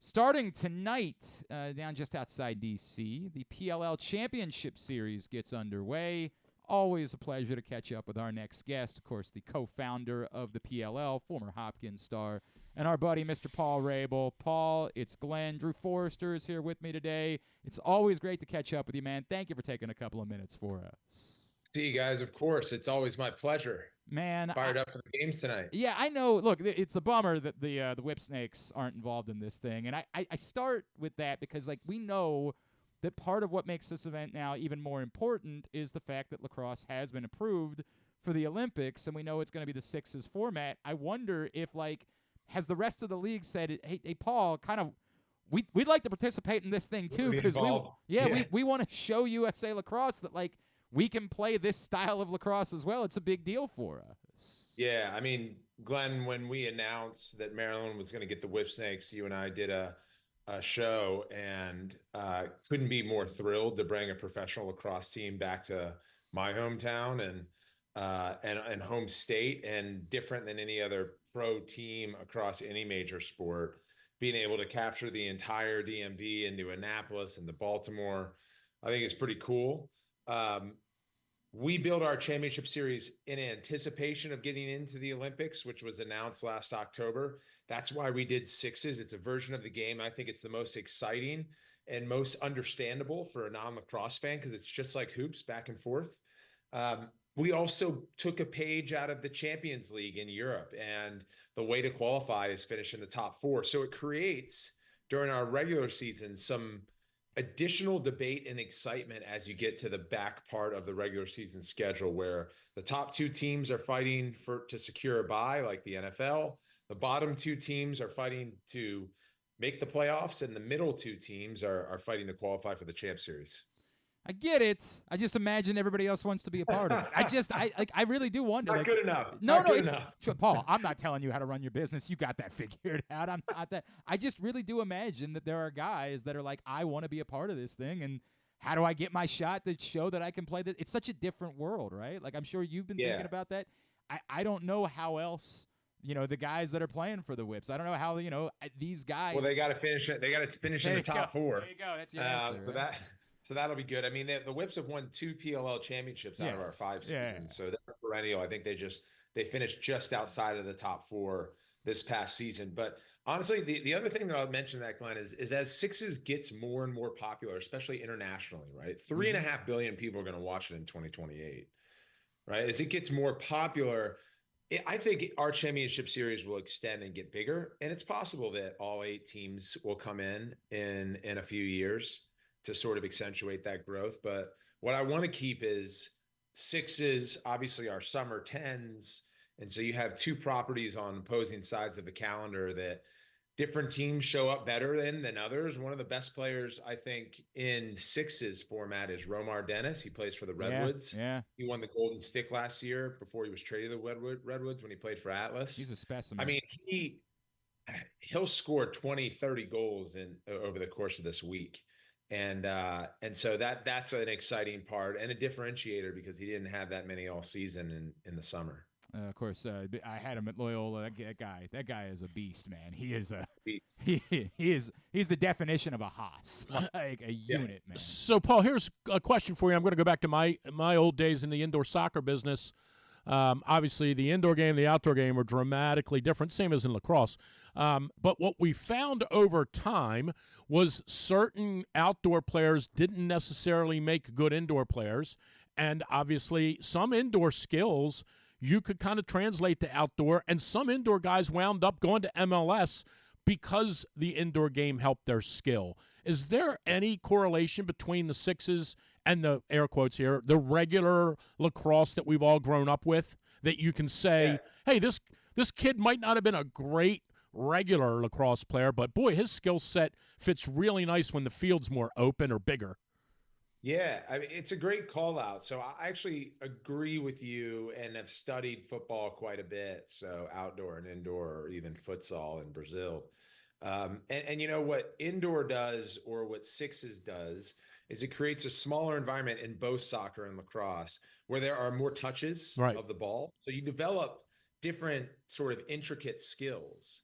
Starting tonight, down just outside D.C., the PLL Championship Series gets underway. Always a pleasure to catch up with our next guest, of course, the co-founder of the PLL, former Hopkins star, and our buddy, Mr. Paul Rabil. Paul, it's Glenn. Drew Forrester is here with me today. It's always great to catch up with you, man. Thank you for taking a couple of minutes for us. See you guys, of course. It's always my pleasure. Man, Fired up for the games tonight. Yeah, I know. Look, it's a bummer that the whip snakes aren't involved in this thing, and I start with that because we know that part of what makes this event now even more important is the fact that lacrosse has been approved for the Olympics, and we know it's going to be the sixes format. I wonder if has the rest of the league said, hey Paul, kind of we'd like to participate in this thing too because we want to show USA Lacrosse that we can play this style of lacrosse as well. It's a big deal for us. Yeah, I mean, Glenn, when we announced that Maryland was going to get the whip snakes, you and I did a show, and couldn't be more thrilled to bring a professional lacrosse team back to my hometown and home state, and different than any other pro team across any major sport, being able to capture the entire DMV into Annapolis and to Baltimore, I think is pretty cool. We built our championship series in anticipation of getting into the Olympics, which was announced last October. That's why we did sixes. It's a version of the game. I think it's the most exciting and most understandable for a non-lacrosse fan because it's just like hoops back and forth. We also took a page out of the Champions League in Europe, and the way to qualify is finish in the top four. So it creates, during our regular season, some additional debate and excitement as you get to the back part of the regular season schedule, where the top two teams are fighting to secure a bye, like the NFL. The bottom two teams are fighting to make the playoffs, and the middle two teams are fighting to qualify for the Champ Series. I get it. I just imagine everybody else wants to be a part of it. I really do wonder. Not good enough. Paul, I'm not telling you how to run your business. You got that figured out. I'm not that. I just really do imagine that there are guys that are like, I want to be a part of this thing, and how do I get my shot to show that I can play this? It's such a different world, right? I'm sure you've been thinking about that. I don't know how else. The guys that are playing for the Whips. I don't know how, these guys. Well, they got to finish it. They got to finish in the top four. There you go. That's your answer. So that'll be good. I mean, the Whips have won 2 PLL championships out of our 5 seasons. So they're perennial. I think they finished just outside of the top 4 this past season. But honestly, the other thing that I'll mention that, Glenn, is as sixes gets more and more popular, especially internationally, right? 3.5 billion people are going to watch it in 2028, right? As it gets more popular, I think our championship series will extend and get bigger. And it's possible that all 8 teams will come in a few years to sort of accentuate that growth. But what I want to keep is sixes, obviously our summer 10s. And so you have 2 properties on opposing sides of the calendar that different teams show up better than others. One of the best players, I think, in sixes format is Romar Dennis. He plays for the Redwoods. Yeah. He won the Golden Stick last year before he was traded to the Redwoods when he played for Atlas. He's a specimen. I mean, he'll score 20, 30 goals over the course of this week. And so that's an exciting part and a differentiator because he didn't have that many all season in the summer. Of course, I had him at Loyola. That guy is a beast, man. He is he's the definition of a hoss, like a unit, man. So, Paul, here's a question for you. I'm going to go back to my old days in the indoor soccer business. Obviously, the indoor game, the outdoor game are dramatically different, same as in lacrosse. But what we found over time was certain outdoor players didn't necessarily make good indoor players. And obviously, some indoor skills you could kind of translate to outdoor, and some indoor guys wound up going to MLS because the indoor game helped their skill. Is there any correlation between the sixes and the, air quotes here, the regular lacrosse that we've all grown up with, that you can say, hey, this kid might not have been a great regular lacrosse player, but boy, his skill set fits really nice when the field's more open or bigger? Yeah, I mean, it's a great call out. So I actually agree with you and have studied football quite a bit. So outdoor and indoor, or even futsal in Brazil. And you know what indoor does, or what sixes does, is it creates a smaller environment in both soccer and lacrosse where there are more touches of the ball. So you develop different sort of intricate skills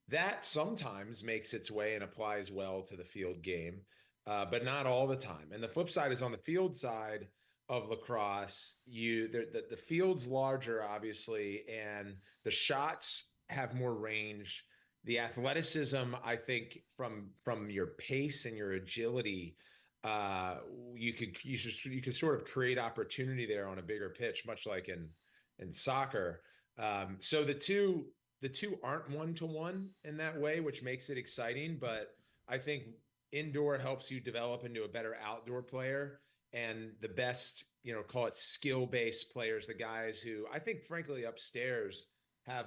That sometimes makes its way and applies well to the field game, but not all the time. And the flip side is on the field side of lacrosse, the field's larger, obviously, and the shots have more range. The athleticism, I think, from your pace and your agility, uh, you could sort of create opportunity there on a bigger pitch, much like in soccer. So the two aren't one to one in that way, which makes it exciting. But I think indoor helps you develop into a better outdoor player. And the best, call it skill based players, the guys who I think, frankly, upstairs have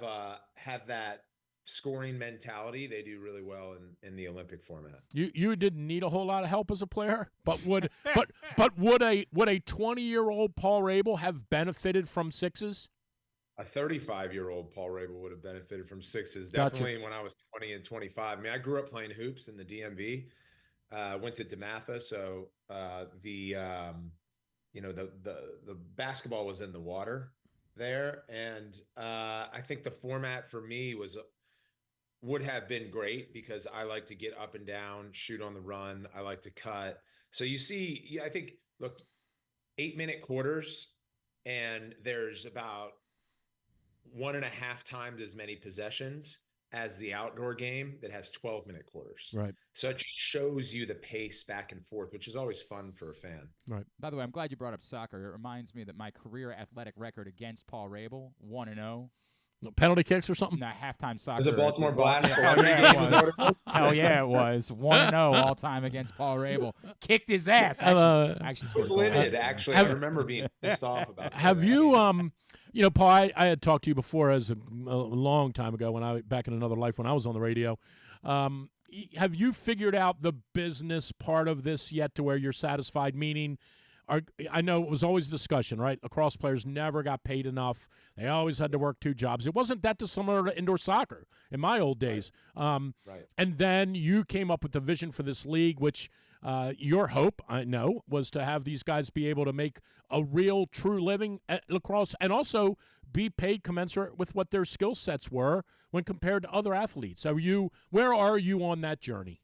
that scoring mentality. They do really well in the Olympic format. You didn't need a whole lot of help as a player, but would a 20-year-old Paul Rabel have benefited from sixes? A 35-year-old Paul Rabel would have benefited from sixes. Gotcha. Definitely when I was 20 and 25. I mean, I grew up playing hoops in the DMV. Went to DeMatha, so the basketball was in the water there, and I think the format for me would have been great because I like to get up and down, shoot on the run. I like to cut. So you see, I think, look, 8-minute quarters, and there's about 1.5 times as many possessions as the outdoor game that has 12-minute quarters. Right. So it shows you the pace back and forth, which is always fun for a fan. Right. By the way, I'm glad you brought up soccer. It reminds me that my career athletic record against Paul Rabel, 1-0. No penalty kicks or something? No, halftime soccer. Was it Baltimore Blast? Hell yeah, it was. Hell yeah, it was. 1-0 all time against Paul Rabel. Kicked his ass. Actually It was limited, actually. I remember being pissed off about that. Have you, Paul, I had talked to you before as a long time ago back in another life when I was on the radio. Have you figured out the business part of this yet to where you're satisfied? Meaning, I know it was always a discussion, right? Lacrosse players never got paid enough. They always had to work 2 jobs. It wasn't that dissimilar to indoor soccer in my old days. Right. And then you came up with the vision for this league, which your hope, I know, was to have these guys be able to make a real, true living at lacrosse and also be paid commensurate with what their skill sets were when compared to other athletes. Where are you on that journey?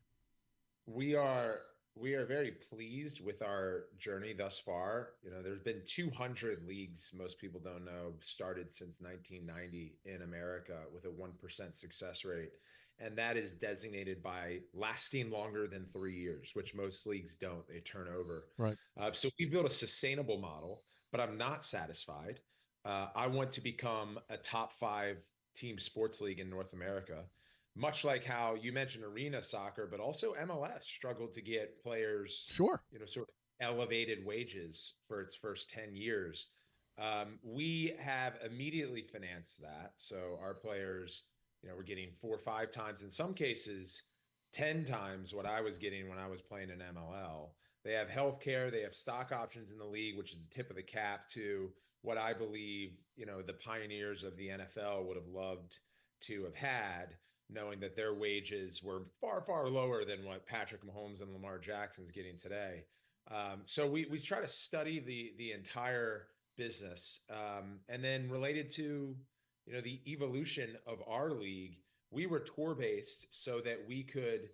We are very pleased with our journey thus far. There's been 200 leagues, most people don't know, started since 1990 in America with a 1% success rate. And that is designated by lasting longer than 3 years, which most leagues don't. They turn over. Right. So we've built a sustainable model, but I'm not satisfied. I want to become a top 5 team sports league in North America, much like how you mentioned arena soccer, but also MLS struggled to get players, sure, sort of elevated wages for its first 10 years. We have immediately financed that. So our players, we're getting 4 or 5 times, in some cases, 10 times what I was getting when I was playing in MLL. They have healthcare, they have stock options in the league, which is the tip of the cap to what I believe, the pioneers of the NFL would have loved to have had, knowing that their wages were far, far lower than what Patrick Mahomes and Lamar Jackson's getting today. So we try to study the entire business. And then related to, the evolution of our league, we were tour-based so that we could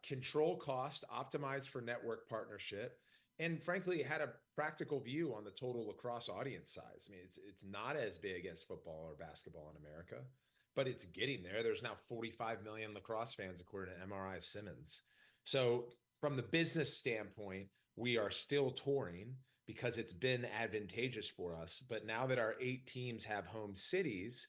control cost, optimize for network partnership, and frankly, had a practical view on the total lacrosse audience size. I mean, it's not as big as football or basketball in America, but it's getting there. There's now 45 million lacrosse fans, according to MRI Simmons. So from the business standpoint, we are still touring because it's been advantageous for us. But now that our 8 teams have home cities,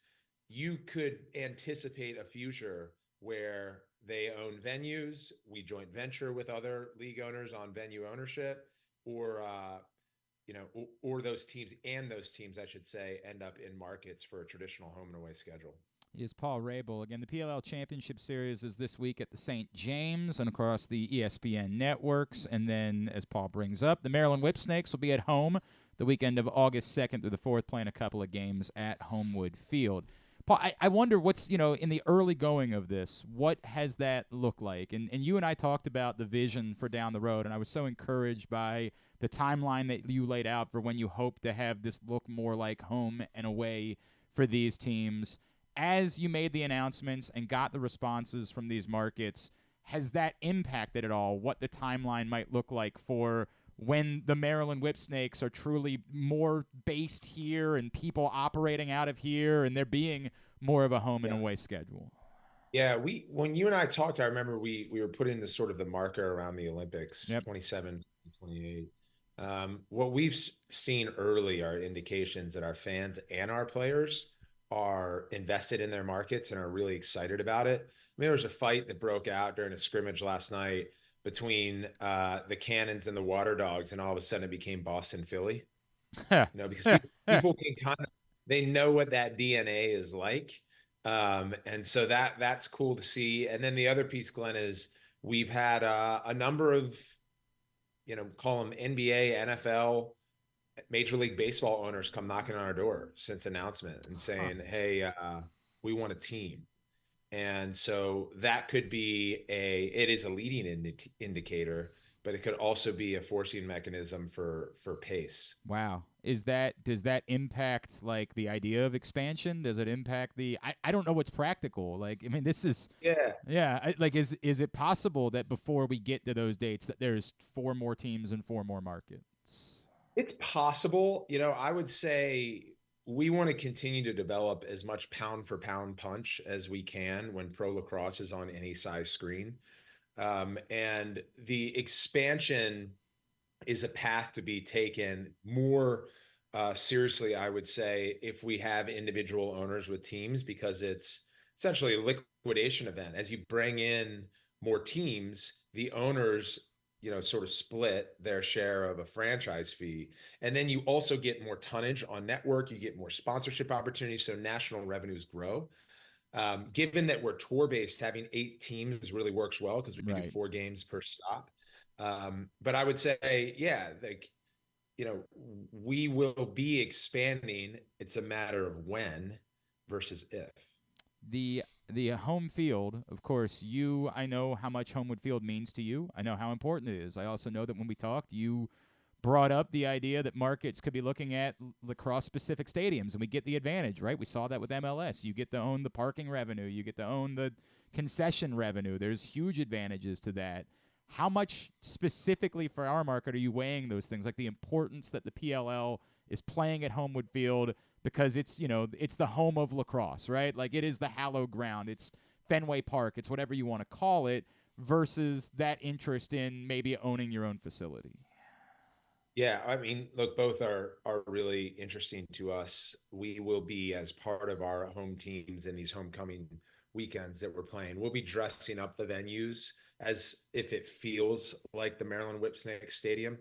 you could anticipate a future where they own venues, we joint venture with other league owners on venue ownership, or those teams, I should say, end up in markets for a traditional home and away schedule. Is Paul Rabel. Again, the PLL Championship Series is this week at the St. James and across the ESPN networks. And then, as Paul brings up, the Maryland Whipsnakes will be at home the weekend of August 2nd through the 4th, playing a couple of games at Homewood Field. Paul, I wonder what's, in the early going of this, what has that looked like? And you and I talked about the vision for down the road, and I was so encouraged by the timeline that you laid out for when you hope to have this look more like home and away for these teams. as you made the announcements and got the responses from these markets, has that impacted at all what the timeline might look like for when the Maryland Whipsnakes are truly more based here and people operating out of here and there being more of a home and away schedule? Yeah, when you and I talked, I remember we were putting the sort of the marker around the Olympics, Yep. 27, 28. What we've seen early are indications that our fans and our players are invested in their markets and are really excited about it. I mean, there was a fight that broke out during a scrimmage last night between the Cannons and the Water Dogs, and all of a sudden it became Boston, Philly. Because people can they know what that DNA is like. And so that's cool to see. And then the other piece, Glenn, is we've had a number of, call them NBA, NFL, Major League Baseball owners come knocking on our door since announcement and saying, hey, we want a team. And so that could be it is a leading indicator, but it could also be a forcing mechanism for pace. Wow. Does that impact like the idea of expansion? Does it impact I don't know what's practical. Like, I mean, this is, is it possible that before we get to those dates that there's 4 more teams and 4 more markets? It's possible. I would say we want to continue to develop as much pound for pound punch as we can when pro lacrosse is on any size screen. And the expansion is a path to be taken more seriously, I would say, if we have individual owners with teams, because it's essentially a liquidation event. As you bring in more teams, the owners, sort of split their share of a franchise fee. And then you also get more tonnage on network, you get more sponsorship opportunities, so national revenues grow. Given that we're tour-based, having 8 teams really works well because we can do 4 games per stop. But I would say, we will be expanding. It's a matter of when versus if. The home field, of course, I know how much Homewood Field means to you. I know how important it is. I also know that when we talked, you brought up the idea that markets could be looking at lacrosse-specific stadiums, and we get the advantage, right? We saw that with MLS. You get to own the parking revenue. You get to own the concession revenue. There's huge advantages to that. How much specifically for our market are you weighing those things, like the importance that the PLL is playing at Homewood Field because it's the home of lacrosse, right? Like it is the hallowed ground. It's Fenway Park. It's whatever you want to call it, versus that interest in maybe owning your own facility. Yeah, I mean, look, both are really interesting to us. We will be, as part of our home teams in these homecoming weekends that we're playing, we'll be dressing up the venues as if it feels like the Maryland Whipsnake Stadium.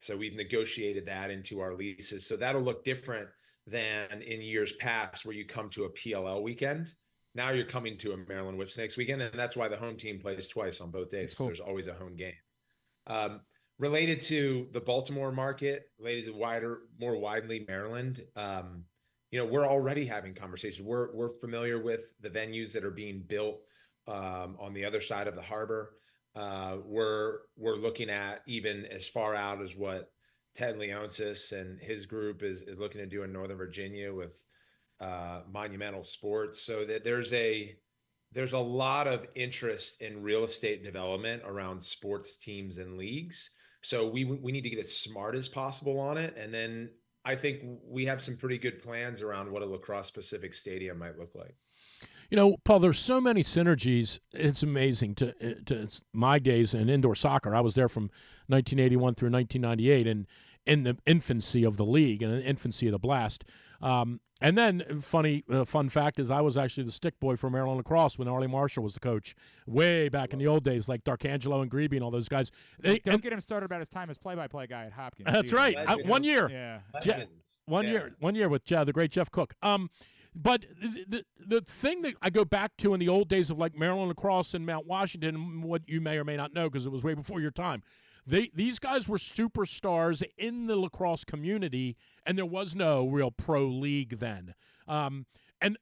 So we've negotiated that into our leases. So that'll look different than in years past where you come to a PLL weekend. Now you're coming to a Maryland Whipsnakes weekend, and that's why the home team plays twice on both days. Cool. There's always a home game. Related to the Baltimore market, related to more widely Maryland, we're already having conversations. We're familiar with the venues that are being built on the other side of the harbor. We're looking at even as far out as what Ted Leonsis and his group is looking to do in Northern Virginia with Monumental Sports. So that there's a lot of interest in real estate development around sports teams and leagues. So we need to get as smart as possible on it. And then I think we have some pretty good plans around what a lacrosse specific stadium might look like. Paul, there's so many synergies. It's amazing to my days in indoor soccer. I was there from 1981 through 1998 and in the infancy of the league and the infancy of the Blast. And then fun fact is I was actually the stick boy for Maryland Lacrosse when Arlie Marshall was the coach way back in the old days, like D'Arcangelo and Grebe and all those guys. Don't get him started about his time as play-by-play guy at Hopkins. That's right. 1 year. Yeah. One year with the great Jeff Cook. But the thing that I go back to in the old days of like Maryland Lacrosse and Mount Washington, what you may or may not know because it was way before your time, these guys were superstars in the lacrosse community, and there was no real pro league then. And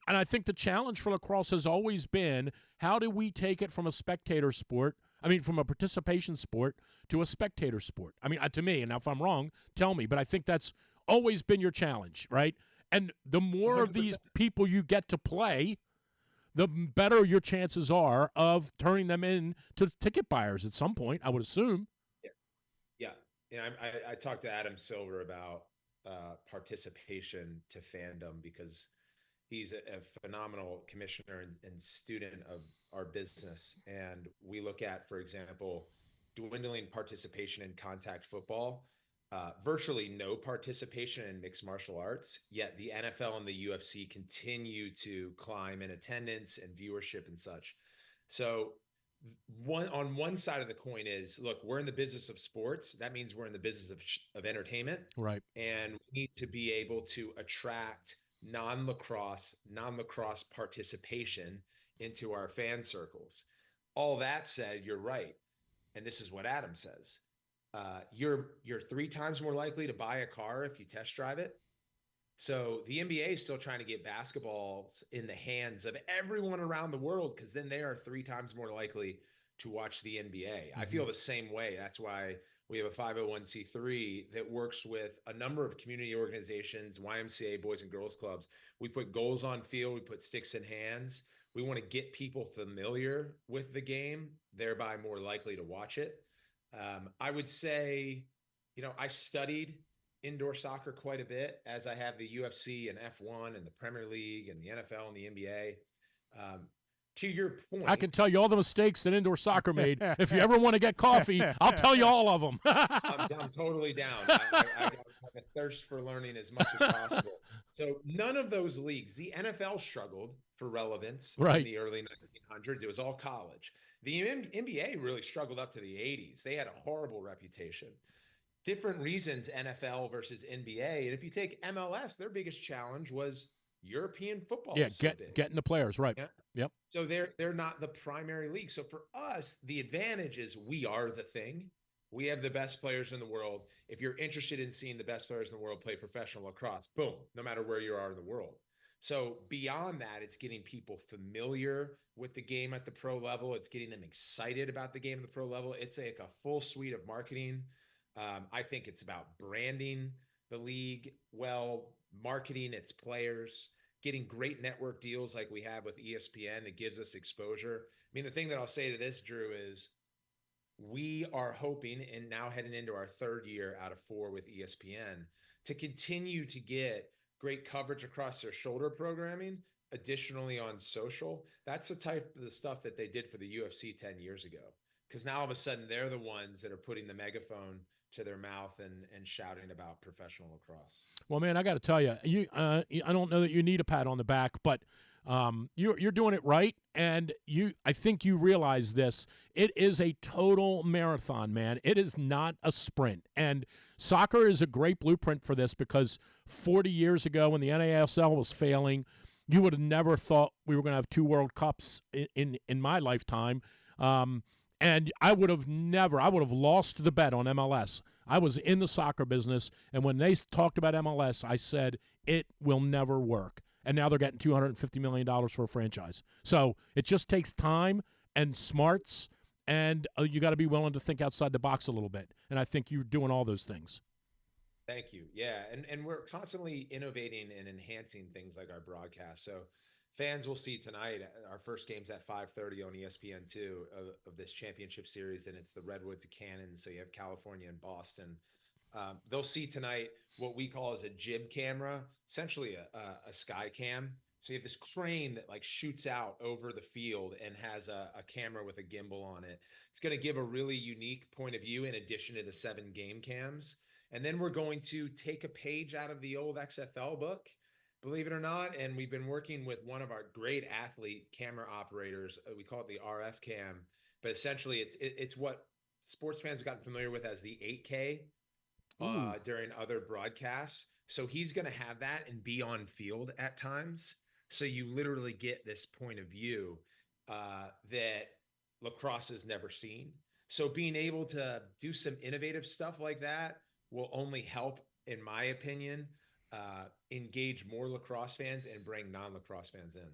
I think the challenge for lacrosse has always been, how do we take it from a spectator sport, from a participation sport to a spectator sport? To me, and now if I'm wrong, tell me, but I think that's always been your challenge, right? And the more 100%. Of these people you get to play, the better your chances are of turning them in to ticket buyers at some point, I would assume. Yeah. I talked to Adam Silver about participation to fandom because he's a phenomenal commissioner and student of our business. And we look at, for example, dwindling participation in contact football, virtually no participation in mixed martial arts, yet the NFL and the UFC continue to climb in attendance and viewership and such. So on one side of the coin is, look, we're in the business of sports. That means we're in the business of entertainment. Right. And we need to be able to attract non-lacrosse participation into our fan circles. All that said, you're right. And this is what Adam says. You're 3 times more likely to buy a car if you test drive it. So the NBA is still trying to get basketballs in the hands of everyone around the world, because then they are 3 times more likely to watch the NBA. I feel the same way. That's why we have a 501c3 that works with a number of community organizations, YMCA, Boys and Girls Clubs. We put goals on field. We put sticks in hands. We want to get people familiar with the game, thereby more likely to watch it. I would say, I studied indoor soccer quite a bit, as I have the UFC and F1 and the Premier League and the NFL and the NBA. To your point, I can tell you all the mistakes that indoor soccer made. If you ever want to get coffee, I'll tell you all of them. I'm totally down. I have a thirst for learning as much as possible. So none of those leagues, the NFL struggled for relevance in the early 1900s. It was all college. The NBA really struggled up to the 80s. They had a horrible reputation. Different reasons, NFL versus NBA. And if you take MLS, their biggest challenge was European football. Yeah, getting the players, right. Yeah? Yep. So they're not the primary league. So for us, the advantage is we are the thing. We have the best players in the world. If you're interested in seeing the best players in the world play professional lacrosse, boom, no matter where you are in the world. So beyond that, it's getting people familiar with the game at the pro level. It's getting them excited about the game at the pro level. It's like a full suite of marketing. I think it's about branding the league well, marketing its players, getting great network deals like we have with ESPN that gives us exposure. I mean, the thing that I'll say to this, Drew, is we are hoping, and now heading into our 3rd year out of 4 with ESPN, to continue to get great coverage across their shoulder programming, additionally on social. That's the type of the stuff that they did for the UFC 10 years ago. Because now all of a sudden they're the ones that are putting the megaphone to their mouth and shouting about professional lacrosse. Well, man, I got to tell you, I don't know that you need a pat on the back, but you're doing it right, and I think you realize this. It is a total marathon, man. It is not a sprint, and soccer is a great blueprint for this, because 40 years ago when the NASL was failing, you would have never thought we were going to have 2 World Cups in my lifetime. And I would have lost the bet on MLS. I was in the soccer business, and when they talked about MLS, I said, it will never work. And now they're getting $250 million for a franchise. So it just takes time and smarts, and you got to be willing to think outside the box a little bit. And I think you're doing all those things. Thank you. Yeah, and we're constantly innovating and enhancing things like our broadcast. So fans will see tonight, our first game's at 5:30 on ESPN2 of this championship series, and it's the Redwoods of Cannon. So you have California and Boston. They'll see tonight what we call as a jib camera, essentially a sky cam. So you have this crane that like shoots out over the field and has a camera with a gimbal on it. It's going to give a really unique point of view in addition to the 7 game cams. And then we're going to take a page out of the old XFL book, believe it or not. And we've been working with one of our great athlete camera operators. We call it the RF cam, but essentially it's what sports fans have gotten familiar with as the 8K during other broadcasts. So he's going to have that and be on field at times. So you literally get this point of view that lacrosse has never seen. So being able to do some innovative stuff like that will only help, in my opinion, engage more lacrosse fans and bring non-lacrosse fans in.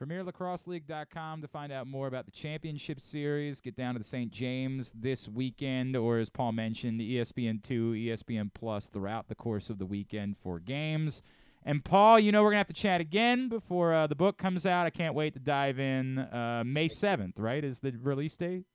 PremierLacrosseLeague.com to find out more about the championship series. Get down to the St. James this weekend, or as Paul mentioned, the ESPN2, ESPN Plus throughout the course of the weekend for games. And Paul, we're going to have to chat again before the book comes out. I can't wait to dive in. May 7th, right, is the release date?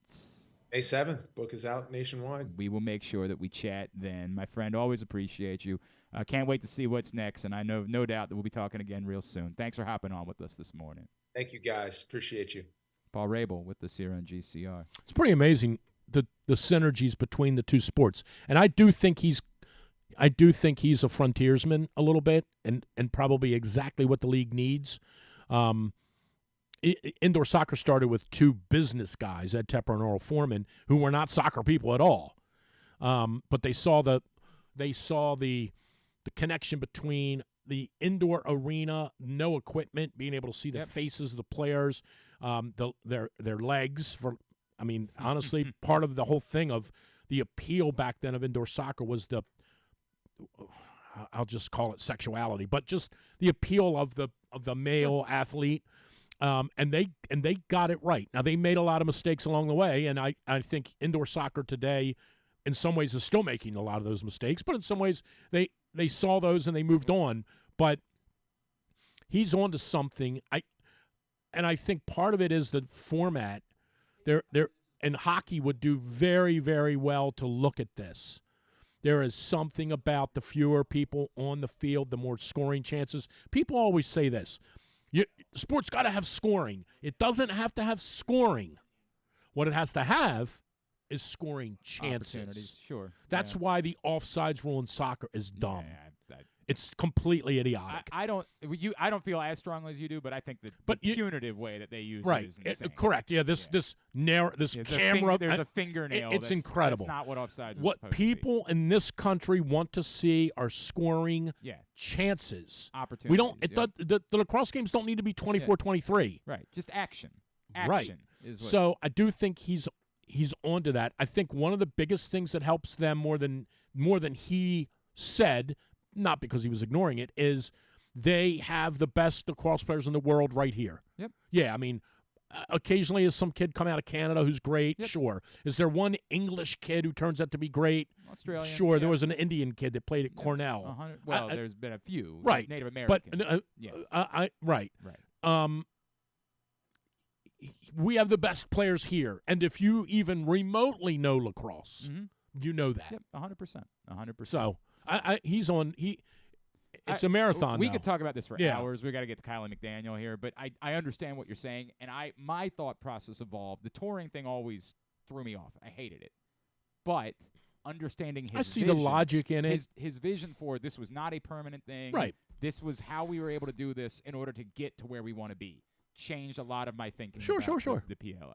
May 7th. Book is out nationwide. We will make sure that we chat then. My friend, always appreciate you. Can't wait to see what's next, and I know no doubt that we'll be talking again real soon. Thanks for hopping on with us this morning. Thank you, guys. Appreciate you. Paul Rabil with the Sierra and GCR. It's pretty amazing the synergies between the two sports, and I do think he's a frontiersman a little bit, and probably exactly what the league needs. Indoor soccer started with two business guys, Ed Tepper and Earl Foreman, who were not soccer people at all, but they saw the connection between the indoor arena, no equipment, being able to see the faces of the players, their legs. Honestly, part of the whole thing of the appeal back then of indoor soccer was I'll just call it sexuality, but just the appeal of the male athlete. And they got it right. Now, they made a lot of mistakes along the way, and I think indoor soccer today in some ways is still making a lot of those mistakes, but in some ways they saw those and they moved on. But he's on to something. I think part of it is the format. And hockey would do very, very well to look at this. There is something about the fewer people on the field, the more scoring chances. People always say this. Sport's got to have scoring. It doesn't have to have scoring. What it has to have is scoring chances. Sure. That's why the offsides rule in soccer is dumb. It's completely idiotic. I don't feel as strongly as you do, but I think the punitive way that they use it is insane. Correct. Yeah. This camera. There's a fingernail. It's incredible. That's not what offsides. What people in this country want to see are scoring chances. Opportunities. We don't. The lacrosse games don't need to be 24-23. Right. Just action. Right. Is what so I do think he's onto that. I think one of the biggest things that helps them more than he said, not because he was ignoring it, is they have the best lacrosse players in the world right here. Yep. Yeah, occasionally is some kid come out of Canada who's great? Yep. Sure. Is there one English kid who turns out to be great? Australian. Sure. There was an Indian kid that played at Cornell. There's been a few. Right. Native American. But yes. Right. Right. We have the best players here, and if you even remotely know lacrosse, you know that. Yep. 100%. 100%. So he's on. It's a marathon. We could talk about this for hours. We got to get to Kylie McDaniel here, but I understand what you're saying, and my thought process evolved. The touring thing always threw me off. I hated it, but understanding his the logic in it. His vision for this was not a permanent thing. Right. This was how we were able to do this in order to get to where we want to be. Changed a lot of my thinking. Sure. The PLL.